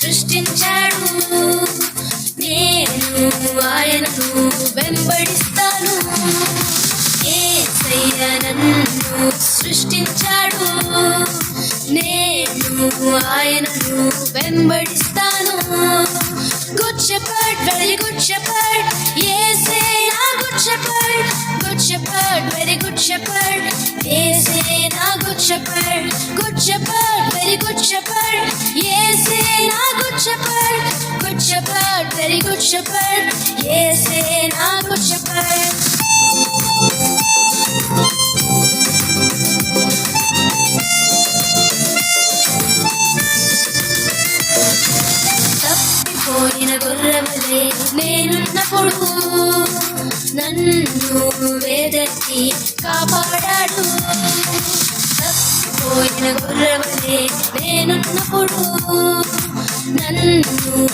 సృష్టించాడు, నేను ఆయనను వెంబడిస్తాను. యేసయ్య నన్ను సృష్టించాడు, నేను ఆయనను వెంబడిస్తాను. Good shepherd, very good shepherd, యేసే నా good shepherd. Good shepherd, very good shepherd, యేసే నా good shepherd. Good shepherd, very good shepherd, యేసే నా good shepherd. Good shepherd, very good shepherd, యేసే నా good shepherd. తప్పిపోయిన గొర్రెవలే నేనున్నప్పుడు నన్ను వెదకి కాపాడాడు. తప్పిపోయిన గొర్రెవలే నేనున్నప్పుడు నన్ను